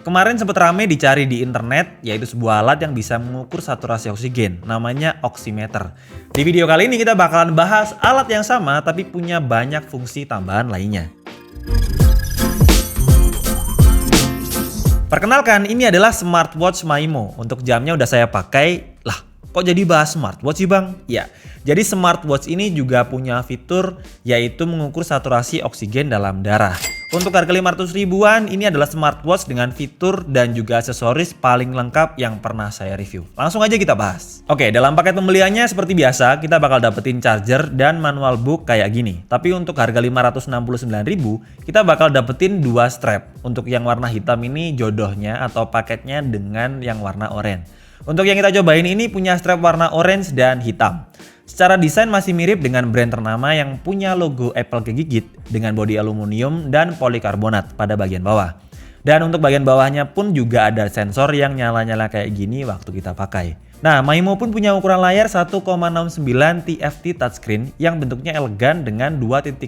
Kemarin sempat rame dicari di internet, yaitu sebuah alat yang bisa mengukur saturasi oksigen, namanya oximeter. Di video kali ini kita bakalan bahas alat yang sama tapi punya banyak fungsi tambahan lainnya. Perkenalkan, ini adalah smartwatch Maimo. Untuk jamnya udah saya pakai. Lah, kok jadi bahas smartwatch sih bang? Ya, jadi smartwatch ini juga punya fitur yaitu mengukur saturasi oksigen dalam darah. Untuk harga 500 ribuan, ini adalah smartwatch dengan fitur dan juga aksesoris paling lengkap yang pernah saya review. Langsung aja kita bahas. Oke, dalam paket pembeliannya seperti biasa, kita bakal dapetin charger dan manual book kayak gini. Tapi untuk harga 569 ribu, kita bakal dapetin 2 strap. Untuk yang warna hitam ini jodohnya atau paketnya dengan yang warna oranye. Untuk yang kita cobain ini punya strap warna orange dan hitam. Secara desain masih mirip dengan brand ternama yang punya logo Apple kegigit dengan bodi aluminium dan polikarbonat pada bagian bawah. Dan untuk bagian bawahnya pun juga ada sensor yang nyala-nyala kayak gini waktu kita pakai. Nah, Maimo pun punya ukuran layar 1,69 TFT touchscreen yang bentuknya elegan dengan 2.5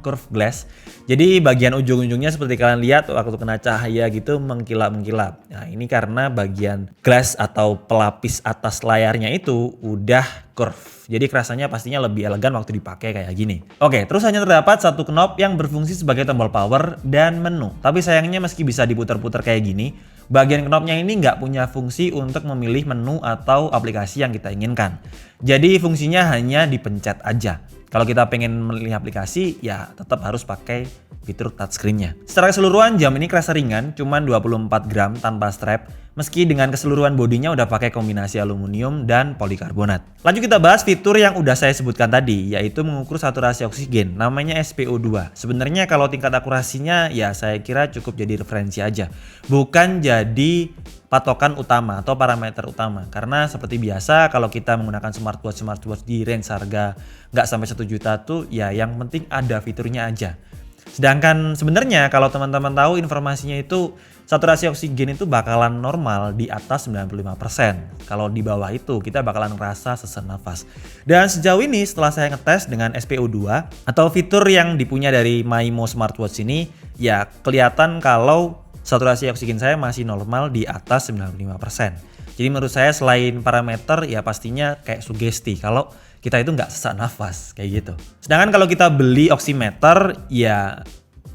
curved glass. Jadi bagian ujung-ujungnya seperti kalian lihat waktu kena cahaya gitu mengkilap-mengkilap. Nah, ini karena bagian glass atau pelapis atas layarnya itu udah curve. Jadi kerasanya pastinya lebih elegan waktu dipakai kayak gini. Oke, terus hanya terdapat satu knob yang berfungsi sebagai tombol power dan menu. Tapi sayangnya meski bisa diputar-putar kayak gini, bagian knobnya ini nggak punya fungsi untuk memilih menu atau aplikasi yang kita inginkan. Jadi fungsinya hanya dipencet aja. Kalau kita pengen memilih aplikasi, ya tetap harus pakai fitur touchscreen-nya. Secara keseluruhan jam ini kerasa ringan, cuma 24 gram tanpa strap, meski dengan keseluruhan bodinya udah pakai kombinasi aluminium dan polikarbonat. Lanjut kita bahas fitur yang udah saya sebutkan tadi, yaitu mengukur saturasi oksigen, namanya SpO2. Sebenarnya kalau tingkat akurasinya ya saya kira cukup jadi referensi aja, bukan jadi patokan utama atau parameter utama. Karena seperti biasa kalau kita menggunakan smartwatch di range harga nggak sampai 1 juta tuh ya yang penting ada fiturnya aja. Sedangkan sebenarnya kalau teman-teman tahu informasinya itu saturasi oksigen itu bakalan normal di atas 95%. Kalau di bawah itu kita bakalan ngerasa sesak nafas. Dan sejauh ini setelah saya ngetes dengan SpO2 atau fitur yang dipunya dari Maimo smartwatch ini ya kelihatan kalau saturasi oksigen saya masih normal di atas 95%. Jadi menurut saya selain parameter ya pastinya kayak sugesti kalau kita itu nggak sesak nafas kayak gitu. Sedangkan kalau kita beli oximeter ya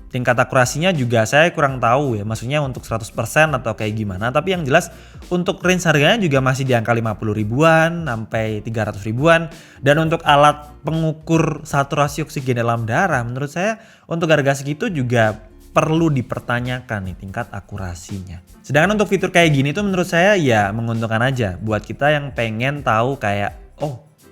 tingkat akurasinya juga saya kurang tahu ya. Maksudnya untuk 100% atau kayak gimana. Tapi yang jelas untuk range harganya juga masih di angka 50 ribuan sampai 300 ribuan. Dan untuk alat pengukur saturasi oksigen dalam darah menurut saya untuk harga segitu juga perlu dipertanyakan nih tingkat akurasinya. Sedangkan untuk fitur kayak gini tuh menurut saya ya menguntungkan aja buat kita yang pengen tahu kayak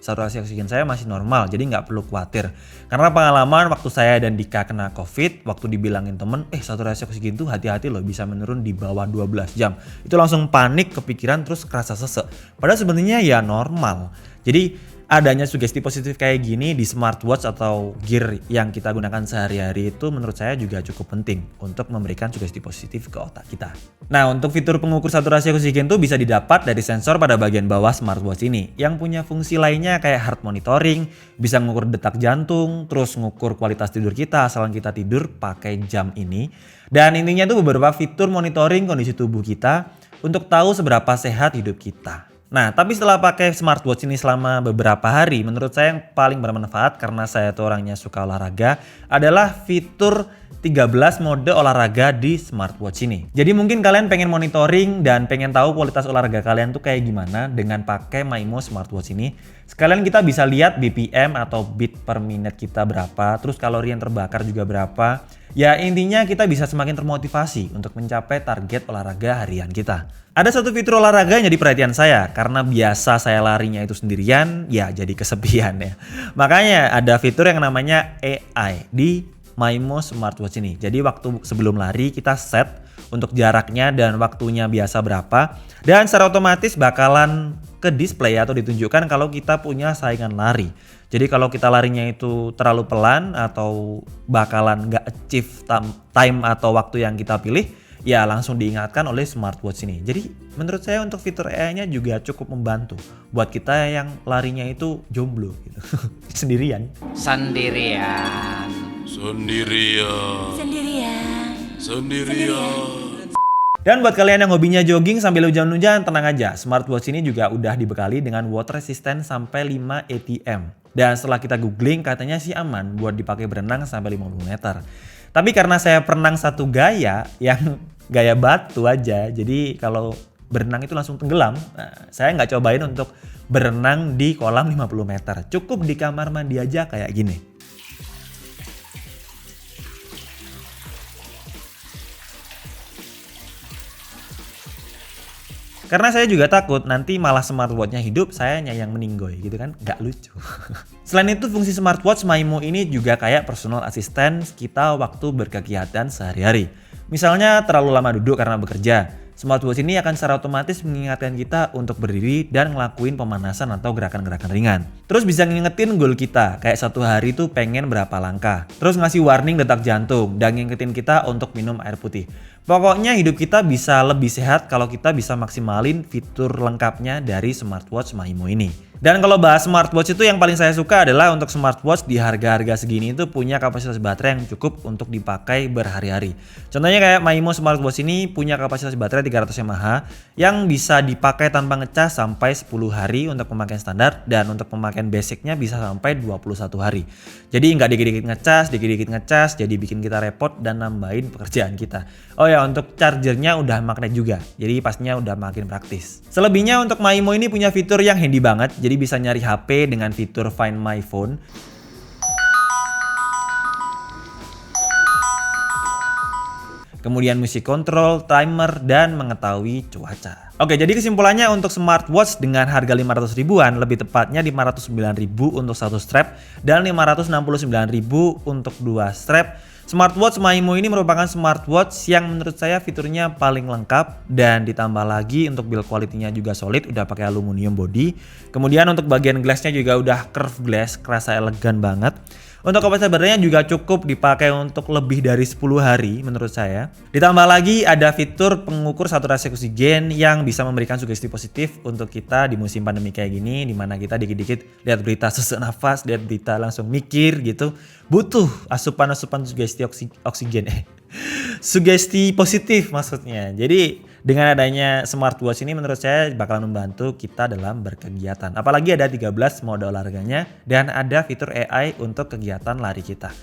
saturasi oksigen saya masih normal jadi nggak perlu khawatir. Karena pengalaman waktu saya dan Dika kena COVID waktu dibilangin temen saturasi oksigen tuh hati-hati loh bisa menurun di bawah 12 jam. Itu langsung panik kepikiran terus kerasa sesek. Padahal sebenarnya ya normal. Jadi adanya sugesti positif kayak gini di smartwatch atau gear yang kita gunakan sehari-hari itu menurut saya juga cukup penting untuk memberikan sugesti positif ke otak kita. Nah, untuk fitur pengukur saturasi oksigen tuh bisa didapat dari sensor pada bagian bawah smartwatch ini yang punya fungsi lainnya kayak heart monitoring, bisa mengukur detak jantung, terus mengukur kualitas tidur kita asalkan kita tidur pakai jam ini. Dan intinya tuh beberapa fitur monitoring kondisi tubuh kita untuk tahu seberapa sehat hidup kita. Nah, tapi setelah pakai smartwatch ini selama beberapa hari, menurut saya yang paling bermanfaat karena saya tuh orangnya suka olahraga adalah fitur 13 mode olahraga di smartwatch ini. Jadi mungkin kalian pengen monitoring dan pengen tahu kualitas olahraga kalian tuh kayak gimana dengan pakai Maimo smartwatch ini. Sekalian kita bisa lihat BPM atau beat per minute kita berapa, terus kalori yang terbakar juga berapa. Ya intinya kita bisa semakin termotivasi untuk mencapai target olahraga harian kita. Ada satu fitur olahraga yang jadi perhatian saya karena biasa saya larinya itu sendirian, ya jadi kesepian ya. Makanya ada fitur yang namanya AI di Maimo smartwatch ini. Jadi waktu sebelum lari kita set untuk jaraknya dan waktunya biasa berapa. Dan secara otomatis bakalan ke display atau ditunjukkan kalau kita punya saingan lari. Jadi kalau kita larinya itu terlalu pelan atau bakalan nggak achieve time atau waktu yang kita pilih, ya langsung diingatkan oleh smartwatch ini. Jadi menurut saya untuk fitur AI-nya juga cukup membantu buat kita yang larinya itu jomblo gitu. Sendirian. Dan buat kalian yang hobinya jogging sambil hujan-hujan, tenang aja. Smartwatch ini juga udah dibekali dengan water resistant sampai 5 ATM. Dan setelah kita googling, katanya sih aman buat dipakai berenang sampai 50 meter. Tapi karena saya perenang satu gaya, yang gaya batu aja, jadi kalau berenang itu langsung tenggelam. Nah, saya nggak cobain untuk berenang di kolam 50 meter. Cukup di kamar mandi aja kayak gini. Karena saya juga takut nanti malah smartwatch-nya hidup, sayanya yang meninggoy gitu kan, nggak lucu. Selain itu fungsi smartwatch Maimo ini juga kayak personal assistant kita waktu berkegiatan sehari-hari. Misalnya terlalu lama duduk karena bekerja, smartwatch ini akan secara otomatis mengingatkan kita untuk berdiri dan ngelakuin pemanasan atau gerakan-gerakan ringan. Terus bisa ngingetin goal kita, kayak satu hari tuh pengen berapa langkah. Terus ngasih warning detak jantung dan ngingetin kita untuk minum air putih. Pokoknya hidup kita bisa lebih sehat kalau kita bisa maksimalin fitur lengkapnya dari smartwatch Maimo ini. Dan kalau bahas smartwatch itu yang paling saya suka adalah untuk smartwatch di harga-harga segini itu punya kapasitas baterai yang cukup untuk dipakai berhari-hari. Contohnya kayak Maimo smartwatch ini punya kapasitas baterai 300 mAh yang bisa dipakai tanpa ngecas sampai 10 hari untuk pemakaian standar, dan untuk pemakaian basicnya bisa sampai 21 hari. Jadi nggak dikit-dikit ngecas, jadi bikin kita repot dan nambahin pekerjaan kita. Oh ya, untuk chargernya udah magnet juga, jadi pastinya udah makin praktis. Selebihnya untuk Maimo ini punya fitur yang handy banget, jadi bisa nyari HP dengan fitur Find My Phone. Kemudian musik control, timer, dan mengetahui cuaca. Oke, jadi kesimpulannya untuk smartwatch dengan harga 500 ribuan, lebih tepatnya 509 ribu untuk satu strap dan 569 ribu untuk dua strap. Smartwatch Maimo ini merupakan smartwatch yang menurut saya fiturnya paling lengkap, dan ditambah lagi untuk build quality-nya juga solid, udah pakai aluminium body. Kemudian untuk bagian glassnya juga udah curve glass, kerasa elegan banget. Untuk kapasitas baterainya juga cukup dipakai untuk lebih dari 10 hari menurut saya. Ditambah lagi ada fitur pengukur saturasi oksigen yang bisa memberikan sugesti positif untuk kita di musim pandemi kayak gini, dimana kita dikit-dikit lihat berita sesak nafas, lihat berita langsung mikir gitu. Butuh asupan-asupan sugesti oksigen. Sugesti positif maksudnya. Jadi dengan adanya smartwatch ini menurut saya bakalan membantu kita dalam berkegiatan. Apalagi ada 13 mode olahraganya dan ada fitur AI untuk kegiatan lari kita.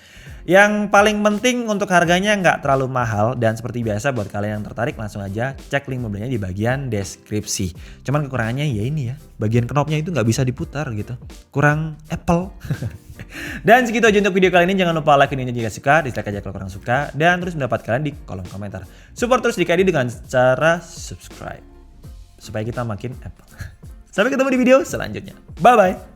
Yang paling penting untuk harganya nggak terlalu mahal, dan seperti biasa buat kalian yang tertarik langsung aja cek link pembeliannya di bagian deskripsi. Cuman kekurangannya ya ini ya, bagian knopnya itu nggak bisa diputar gitu. Kurang Apple. Dan segitu aja untuk video kali ini. Jangan lupa like videonya jika suka, dislike aja kalau kurang suka, dan terus mendapat kalian di kolom komentar. Support terus DKD dengan cara subscribe supaya kita makin Apple. Sampai ketemu di video selanjutnya. Bye bye.